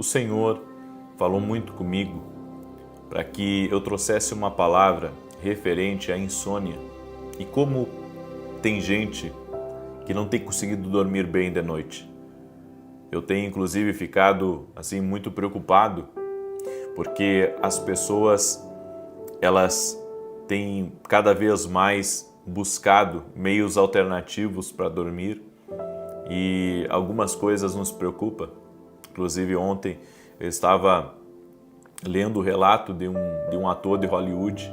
o Senhor falou muito comigo para que eu trouxesse uma palavra referente à insônia e como tem gente que não tem conseguido dormir bem de noite. Eu tenho inclusive ficado assim muito preocupado porque as pessoas elas têm cada vez mais buscado meios alternativos para dormir e algumas coisas nos preocupam. Inclusive ontem eu estava lendo o relato de um ator de Hollywood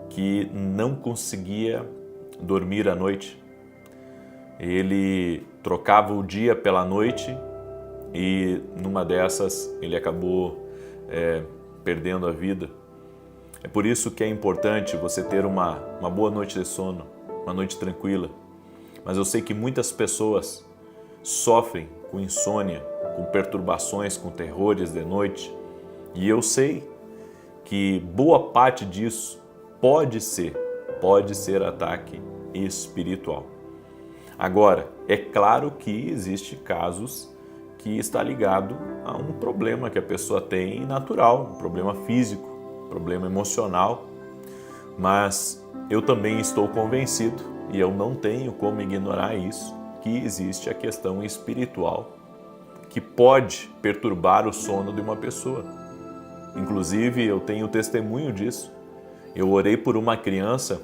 que não conseguia dormir à noite. Ele trocava o dia pela noite e numa dessas ele acabou perdendo a vida. É por isso que é importante você ter uma boa noite de sono, uma noite tranquila. Mas eu sei que muitas pessoas sofrem com insônia, com perturbações, com terrores de noite. E eu sei que boa parte disso pode ser ataque espiritual. Agora, é claro que existe casos que está ligado a um problema que a pessoa tem natural, um problema físico, um problema emocional, mas eu também estou convencido, e eu não tenho como ignorar isso, que existe a questão espiritual que pode perturbar o sono de uma pessoa. Inclusive, eu tenho testemunho disso. Eu orei por uma criança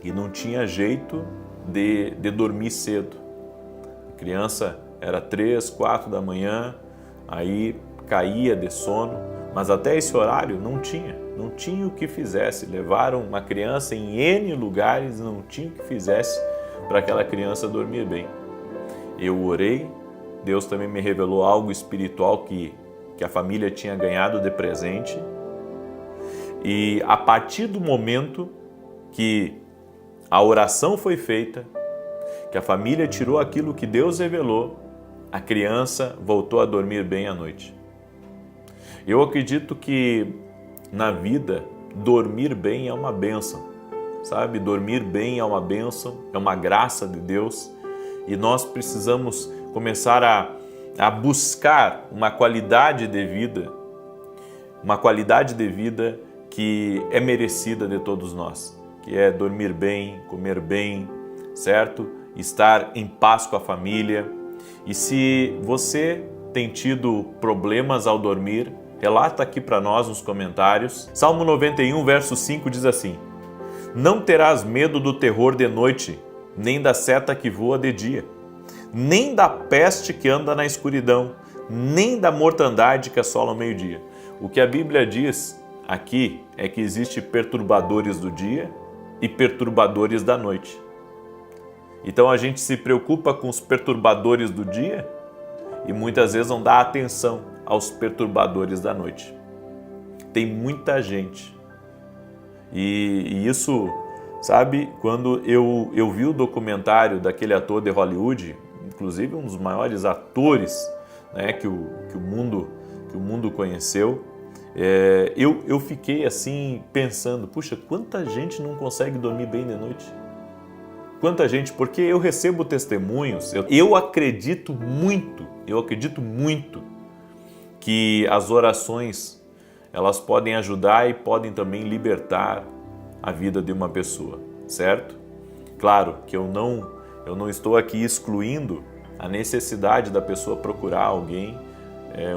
que não tinha jeito de dormir cedo. A criança era 3, 4 da manhã, aí caía de sono, mas até esse horário não tinha o que fizesse. Levaram uma criança em N lugares, não tinha o que fizesse para aquela criança dormir bem. Eu orei, Deus também me revelou algo espiritual que a família tinha ganhado de presente, e a partir do momento que a oração foi feita, que a família tirou aquilo que Deus revelou, a criança voltou a dormir bem à noite. Eu acredito que na vida, dormir bem é uma bênção, sabe? Dormir bem é uma bênção, é uma graça de Deus, e nós precisamos começar a buscar uma qualidade de vida que é merecida de todos nós, que é dormir bem, comer bem, certo? Estar em paz com a família. E se você tem tido problemas ao dormir, relata aqui para nós nos comentários. Salmo 91, verso 5 diz assim: Não terás medo do terror de noite, nem da seta que voa de dia, nem da peste que anda na escuridão, nem da mortandade que assola ao meio-dia. O que a Bíblia diz aqui é que existe perturbadores do dia e perturbadores da noite. Então a gente se preocupa com os perturbadores do dia e muitas vezes não dá atenção aos perturbadores da noite. Tem muita gente. E isso, sabe, quando eu vi o documentário daquele ator de Hollywood, inclusive um dos maiores atores, né, que o mundo conheceu, eu fiquei assim pensando, puxa, quanta gente não consegue dormir bem de noite? Quanta gente, porque eu recebo testemunhos, eu acredito muito que as orações, elas podem ajudar e podem também libertar a vida de uma pessoa, certo? Claro que eu não estou aqui excluindo a necessidade da pessoa procurar alguém,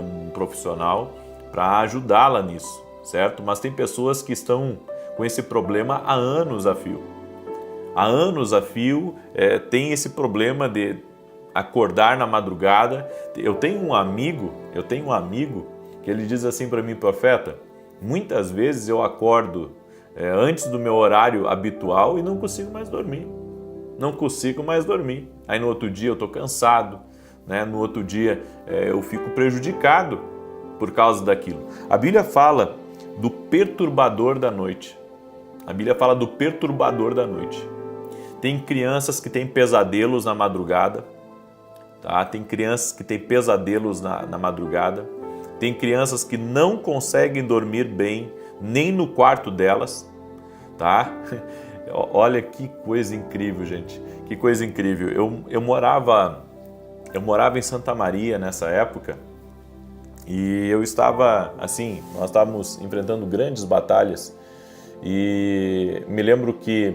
um profissional, para ajudá-la nisso, certo? Mas tem pessoas que estão com esse problema há anos a fio. Há anos a fio tem esse problema de acordar na madrugada. Eu tenho um amigo que ele diz assim para mim, profeta, muitas vezes eu acordo antes do meu horário habitual e não consigo mais dormir. Aí no outro dia eu estou cansado, né? No outro dia eu fico prejudicado por causa daquilo. A Bíblia fala do perturbador da noite. Tem crianças que têm pesadelos na madrugada, tá? Tem crianças que têm pesadelos na madrugada. Tem crianças que não conseguem dormir bem nem no quarto delas, tá? Olha que coisa incrível, gente. Que coisa incrível. Eu morava em Santa Maria nessa época E eu estava assim, nós estávamos enfrentando grandes batalhas e me lembro que,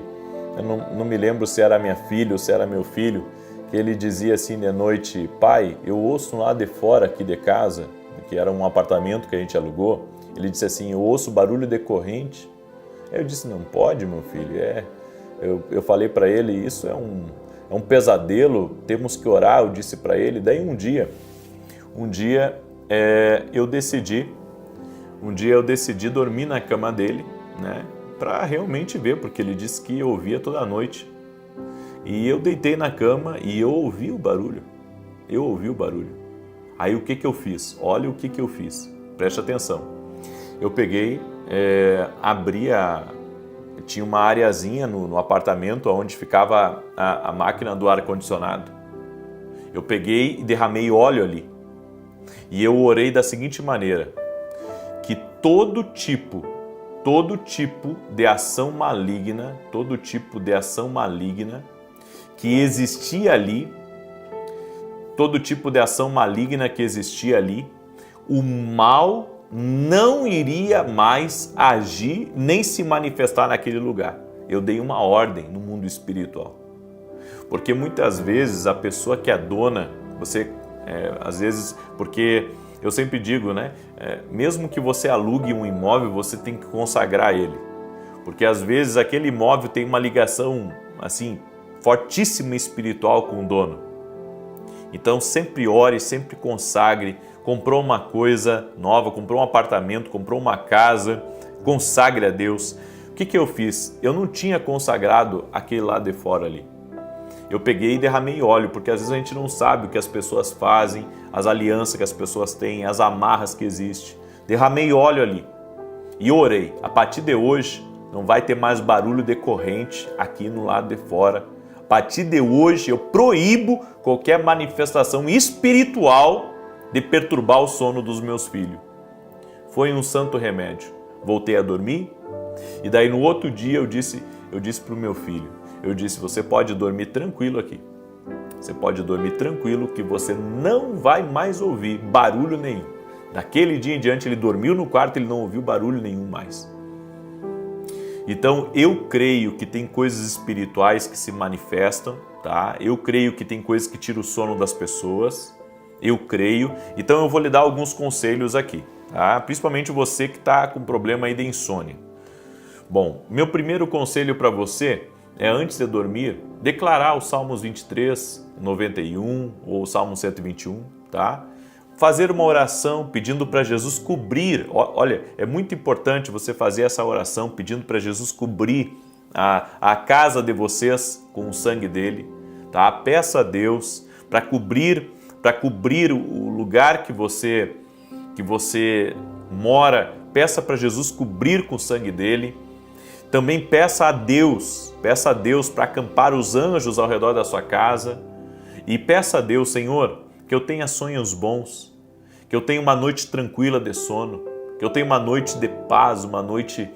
eu não me lembro se era minha filha ou se era meu filho, que ele dizia assim de noite: pai, eu ouço lá de fora aqui de casa, que era um apartamento que a gente alugou, ele disse assim, eu ouço barulho de corrente. Aí eu disse, não pode, meu filho, eu falei para ele, isso é um pesadelo, temos que orar, eu disse para ele. Daí um dia eu decidi dormir na cama dele, né, para realmente ver, porque ele disse que eu ouvia toda noite. E eu deitei na cama e eu ouvi o barulho. Aí o que eu fiz? Olha o que eu fiz. Preste atenção. Eu peguei, tinha uma areazinha no apartamento onde ficava a máquina do ar-condicionado. Eu peguei e derramei óleo ali. E eu orei da seguinte maneira, que todo tipo de ação maligna, que existia ali, o mal não iria mais agir nem se manifestar naquele lugar. Eu dei uma ordem no mundo espiritual. Porque muitas vezes a pessoa que é dona, às vezes, porque eu sempre digo, né? Mesmo que você alugue um imóvel, você tem que consagrar ele. Porque às vezes aquele imóvel tem uma ligação assim fortíssima espiritual com o dono. Então sempre ore, sempre consagre. Comprou uma coisa nova, comprou um apartamento, comprou uma casa, consagre a Deus. O que eu fiz? Eu não tinha consagrado aquele lado de fora ali. Eu peguei e derramei óleo, porque às vezes a gente não sabe o que as pessoas fazem, as alianças que as pessoas têm, as amarras que existem. Derramei óleo ali e orei. A partir de hoje não vai ter mais barulho de corrente aqui no lado de fora. A partir de hoje eu proíbo qualquer manifestação espiritual de perturbar o sono dos meus filhos. Foi um santo remédio. Voltei a dormir e daí no outro dia eu disse para o meu filho, você pode dormir tranquilo aqui. Você pode dormir tranquilo que você não vai mais ouvir barulho nenhum. Daquele dia em diante ele dormiu no quarto, ele não ouviu barulho nenhum mais. Então eu creio que tem coisas espirituais que se manifestam, tá? Eu creio que tem coisas que tiram o sono das pessoas. Eu creio. Então eu vou lhe dar alguns conselhos aqui, tá? Principalmente você que está com problema aí de insônia. Bom, meu primeiro conselho para você é, antes de dormir, declarar os Salmos 23, 91 ou o Salmo 121, tá? Fazer uma oração pedindo para Jesus cobrir. Olha, é muito importante você fazer essa oração pedindo para Jesus cobrir a casa de vocês com o sangue dele, tá? Peça a Deus para cobrir o lugar que você mora. Peça para Jesus cobrir com o sangue dele. Também peça a Deus para acampar os anjos ao redor da sua casa. E peça a Deus, Senhor, que eu tenha sonhos bons, que eu tenha uma noite tranquila de sono, que eu tenha uma noite de paz, uma noite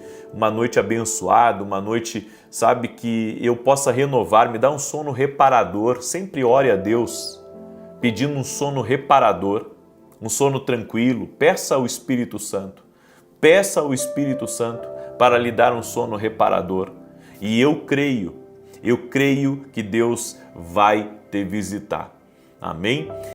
abençoada, uma noite, sabe, que eu possa renovar, me dá um sono reparador. Sempre ore a Deus, pedindo um sono reparador, um sono tranquilo. Peça ao Espírito Santo para lhe dar um sono reparador. E eu creio que Deus vai te visitar. Amém?